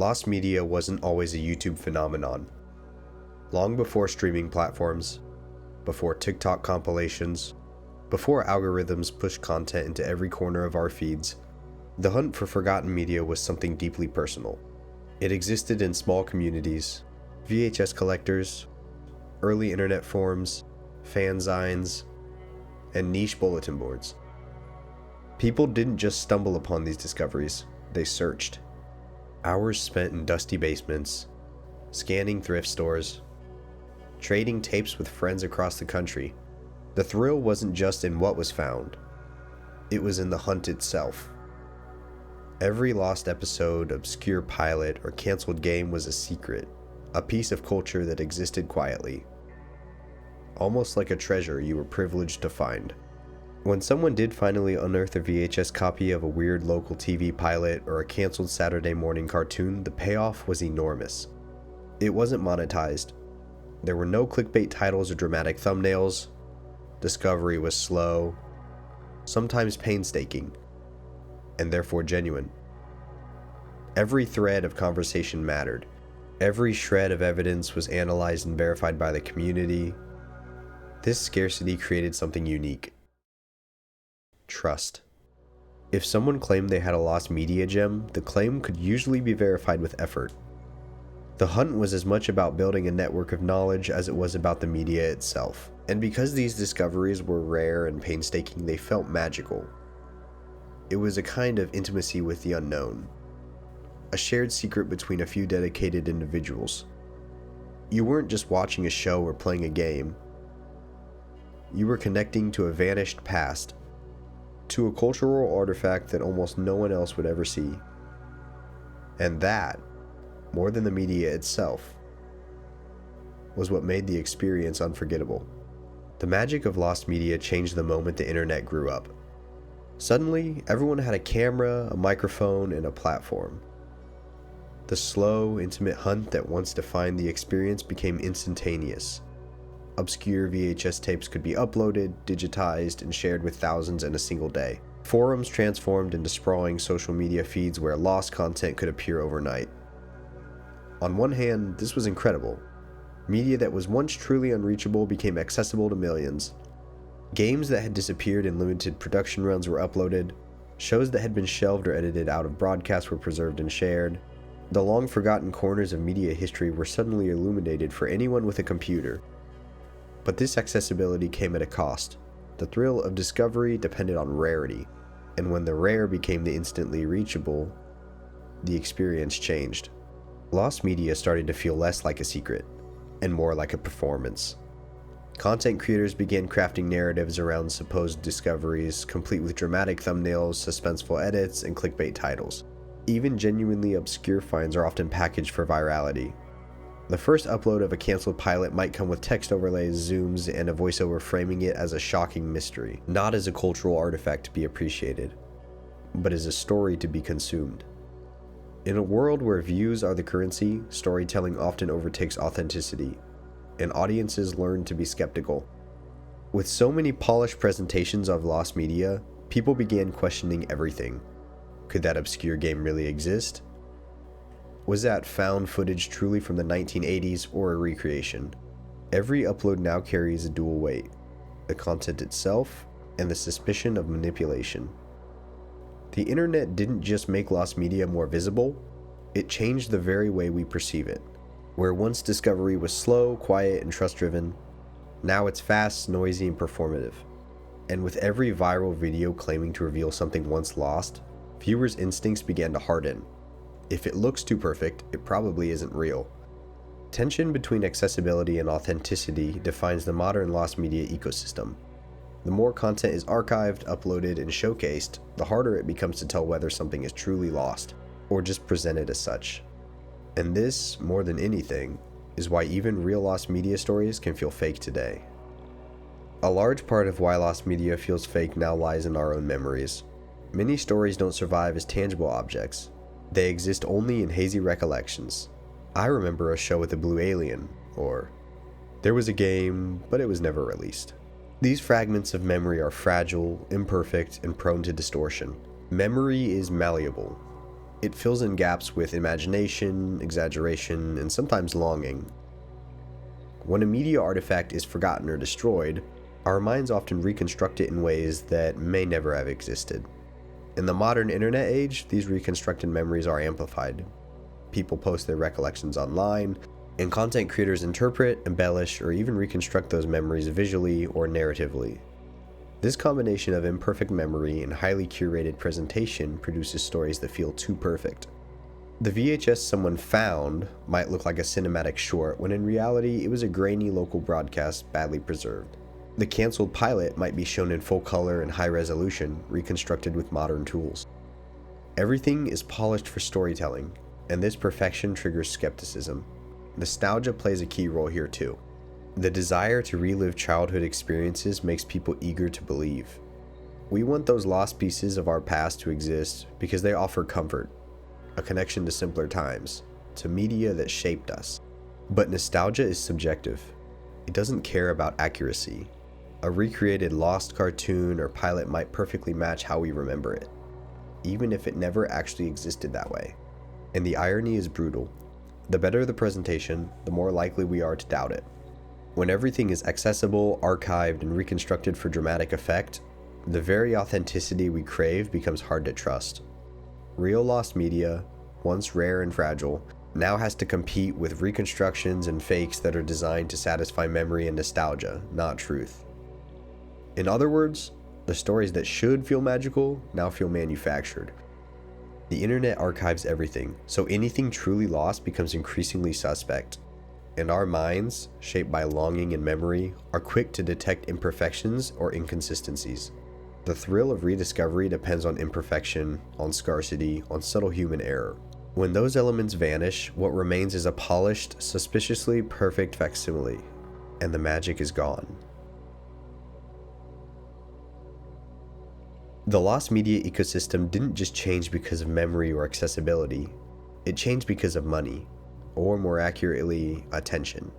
Lost media wasn't always a YouTube phenomenon. Long before streaming platforms, before TikTok compilations, before algorithms pushed content into every corner of our feeds, the hunt for forgotten media was something deeply personal. It existed in small communities, VHS collectors, early internet forums, fanzines, and niche bulletin boards. People didn't just stumble upon these discoveries, they searched. Hours spent in dusty basements, scanning thrift stores, trading tapes with friends across the country. The thrill wasn't just in what was found, it was in the hunt itself. Every lost episode, obscure pilot, or canceled game was a secret, a piece of culture that existed quietly. Almost like a treasure you were privileged to find. When someone did finally unearth a VHS copy of a weird local TV pilot or a canceled Saturday morning cartoon, the payoff was enormous. It wasn't monetized. There were no clickbait titles or dramatic thumbnails. Discovery was slow, sometimes painstaking, and therefore genuine. Every thread of conversation mattered. Every shred of evidence was analyzed and verified by the community. This scarcity created something unique. Trust. If someone claimed they had a lost media gem, the claim could usually be verified with effort. The hunt was as much about building a network of knowledge as it was about the media itself. And because these discoveries were rare and painstaking, they felt magical. It was a kind of intimacy with the unknown, a shared secret between a few dedicated individuals. You weren't just watching a show or playing a game. You were connecting to a vanished past, to a cultural artifact that almost no one else would ever see. And that, more than the media itself, was what made the experience unforgettable. The magic of lost media changed the moment the internet grew up. Suddenly, everyone had a camera, a microphone, and a platform. The slow, intimate hunt that once defined the experience became instantaneous. Obscure VHS tapes could be uploaded, digitized, and shared with thousands in a single day. Forums transformed into sprawling social media feeds where lost content could appear overnight. On one hand, this was incredible. Media that was once truly unreachable became accessible to millions. Games that had disappeared in limited production runs were uploaded. Shows that had been shelved or edited out of broadcast were preserved and shared. The long-forgotten corners of media history were suddenly illuminated for anyone with a computer. But this accessibility came at a cost. The thrill of discovery depended on rarity, and when the rare became the instantly reachable, the experience changed. Lost media started to feel less like a secret, and more like a performance. Content creators began crafting narratives around supposed discoveries, complete with dramatic thumbnails, suspenseful edits, and clickbait titles. Even genuinely obscure finds are often packaged for virality. The first upload of a canceled pilot might come with text overlays, zooms, and a voiceover framing it as a shocking mystery, not as a cultural artifact to be appreciated, but as a story to be consumed. In a world where views are the currency, storytelling often overtakes authenticity, and audiences learn to be skeptical. With so many polished presentations of lost media, people began questioning everything. Could that obscure game really exist? Was that found footage truly from the 1980s or a recreation? Every upload now carries a dual weight: the content itself and the suspicion of manipulation. The internet didn't just make lost media more visible, it changed the very way we perceive it. Where once discovery was slow, quiet, and trust-driven, now it's fast, noisy, and performative. And with every viral video claiming to reveal something once lost, viewers' instincts began to harden. If it looks too perfect, it probably isn't real. Tension between accessibility and authenticity defines the modern lost media ecosystem. The more content is archived, uploaded, and showcased, the harder it becomes to tell whether something is truly lost, or just presented as such. And this, more than anything, is why even real lost media stories can feel fake today. A large part of why lost media feels fake now lies in our own memories. Many stories don't survive as tangible objects. They exist only in hazy recollections. I remember a show with a blue alien, or there was a game, but it was never released. These fragments of memory are fragile, imperfect, and prone to distortion. Memory is malleable. It fills in gaps with imagination, exaggeration, and sometimes longing. When a media artifact is forgotten or destroyed, our minds often reconstruct it in ways that may never have existed. In the modern internet age, these reconstructed memories are amplified. People post their recollections online, and content creators interpret, embellish, or even reconstruct those memories visually or narratively. This combination of imperfect memory and highly curated presentation produces stories that feel too perfect. The VHS someone found might look like a cinematic short, when in reality it was a grainy local broadcast badly preserved. The canceled pilot might be shown in full color and high resolution, reconstructed with modern tools. Everything is polished for storytelling, and this perfection triggers skepticism. Nostalgia plays a key role here too. The desire to relive childhood experiences makes people eager to believe. We want those lost pieces of our past to exist because they offer comfort, a connection to simpler times, to media that shaped us. But nostalgia is subjective. It doesn't care about accuracy. A recreated lost cartoon or pilot might perfectly match how we remember it, even if it never actually existed that way. And the irony is brutal. The better the presentation, the more likely we are to doubt it. When everything is accessible, archived, and reconstructed for dramatic effect, the very authenticity we crave becomes hard to trust. Real lost media, once rare and fragile, now has to compete with reconstructions and fakes that are designed to satisfy memory and nostalgia, not truth. In other words, the stories that should feel magical now feel manufactured. The internet archives everything, so anything truly lost becomes increasingly suspect. And our minds, shaped by longing and memory, are quick to detect imperfections or inconsistencies. The thrill of rediscovery depends on imperfection, on scarcity, on subtle human error. When those elements vanish, what remains is a polished, suspiciously perfect facsimile, and the magic is gone. The lost media ecosystem didn't just change because of memory or accessibility, it changed because of money, or more accurately, attention.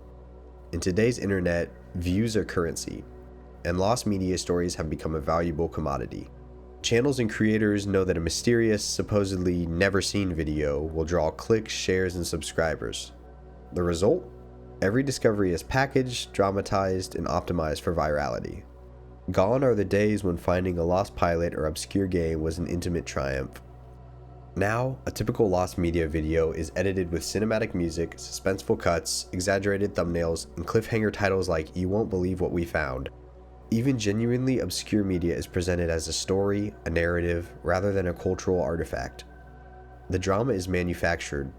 In today's internet, views are currency, and lost media stories have become a valuable commodity. Channels and creators know that a mysterious, supposedly never-seen video will draw clicks, shares, and subscribers. The result? Every discovery is packaged, dramatized, and optimized for virality. Gone are the days when finding a lost pilot or obscure game was an intimate triumph. Now, a typical lost media video is edited with cinematic music, suspenseful cuts, exaggerated thumbnails, and cliffhanger titles like "You won't believe what we found." Even genuinely obscure media is presented as a story, a narrative, rather than a cultural artifact. The drama is manufactured,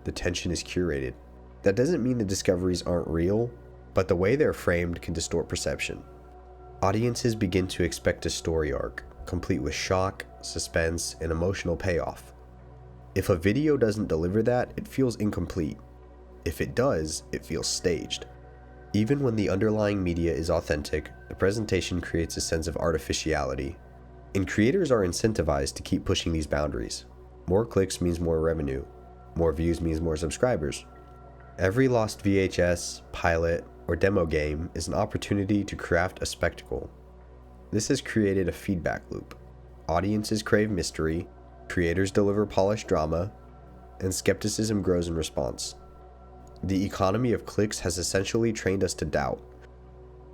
the tension is curated. That doesn't mean the discoveries aren't real, but the way they're framed can distort perception. Audiences begin to expect a story arc, complete with shock, suspense, and emotional payoff. If a video doesn't deliver that, it feels incomplete. If it does, it feels staged. Even when the underlying media is authentic, the presentation creates a sense of artificiality. And creators are incentivized to keep pushing these boundaries. More clicks means more revenue. More views means more subscribers. Every lost VHS, pilot, or demo game is an opportunity to craft a spectacle. This has created a feedback loop. Audiences crave mystery, creators deliver polished drama, and skepticism grows in response. The economy of clicks has essentially trained us to doubt.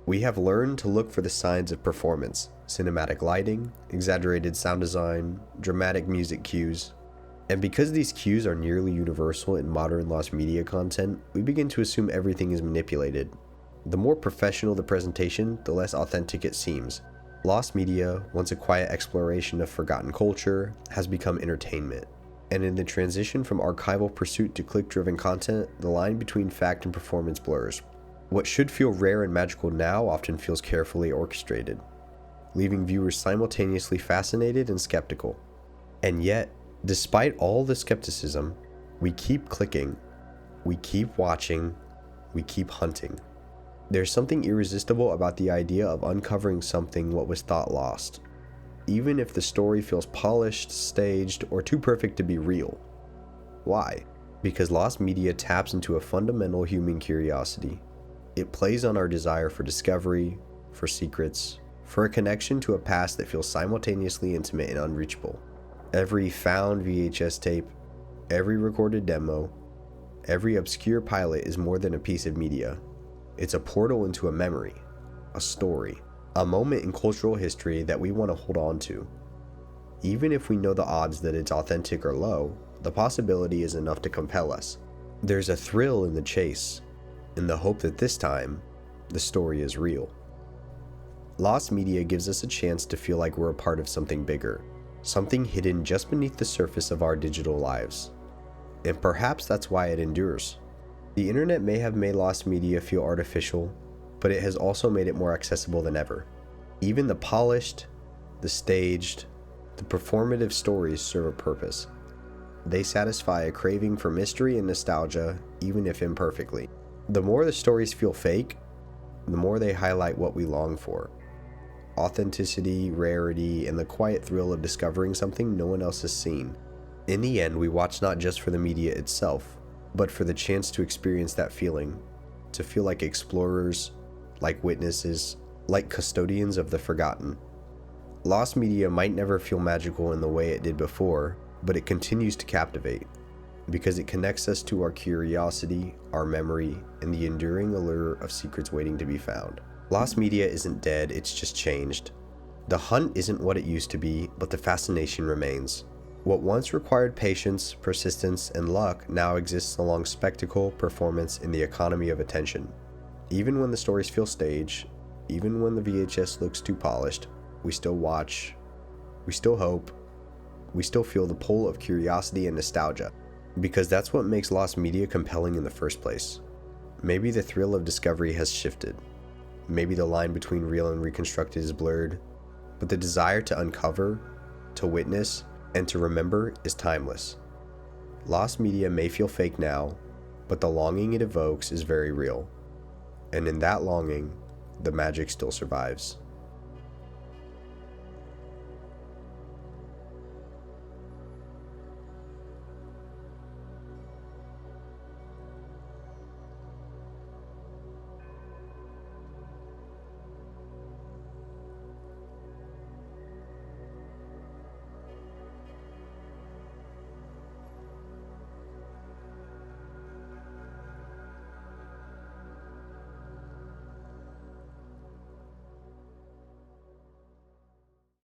We have learned to look for the signs of performance, cinematic lighting, exaggerated sound design, dramatic music cues. And because these cues are nearly universal in modern lost media content, we begin to assume everything is manipulated. The more professional the presentation, the less authentic it seems. Lost media, once a quiet exploration of forgotten culture, has become entertainment. And in the transition from archival pursuit to click-driven content, the line between fact and performance blurs. What should feel rare and magical now often feels carefully orchestrated, leaving viewers simultaneously fascinated and skeptical. And yet, despite all the skepticism, we keep clicking, we keep watching, we keep hunting. There's something irresistible about the idea of uncovering something what was thought lost, even if the story feels polished, staged, or too perfect to be real. Why? Because lost media taps into a fundamental human curiosity. It plays on our desire for discovery, for secrets, for a connection to a past that feels simultaneously intimate and unreachable. Every found VHS tape, Every recorded demo, every obscure pilot is more than a piece of media. It's a portal into a memory, a story, a moment in cultural history that we want to hold on to. Even if we know the odds that it's authentic are low, the possibility is enough to compel us. There's a thrill in the chase, in the hope that this time, the story is real. Lost media gives us a chance to feel like we're a part of something bigger, something hidden just beneath the surface of our digital lives. And perhaps that's why it endures. The internet may have made lost media feel artificial, but it has also made it more accessible than ever. Even the polished, the staged, the performative stories serve a purpose. They satisfy a craving for mystery and nostalgia, even if imperfectly. The more the stories feel fake, the more they highlight what we long for. Authenticity, rarity, and the quiet thrill of discovering something no one else has seen. In the end, we watch not just for the media itself, but for the chance to experience that feeling, to feel like explorers, like witnesses, like custodians of the forgotten. Lost media might never feel magical in the way it did before, but it continues to captivate, because it connects us to our curiosity, our memory, and the enduring allure of secrets waiting to be found. Lost media isn't dead, it's just changed. The hunt isn't what it used to be, but the fascination remains. What once required patience, persistence, and luck now exists along spectacle, performance, and the economy of attention. Even when the stories feel staged, even when the VHS looks too polished, we still watch, we still hope, we still feel the pull of curiosity and nostalgia, because that's what makes lost media compelling in the first place. Maybe the thrill of discovery has shifted. Maybe the line between real and reconstructed is blurred, but the desire to uncover, to witness, and to remember is timeless. Lost media may feel fake now, but the longing it evokes is very real. And in that longing, the magic still survives.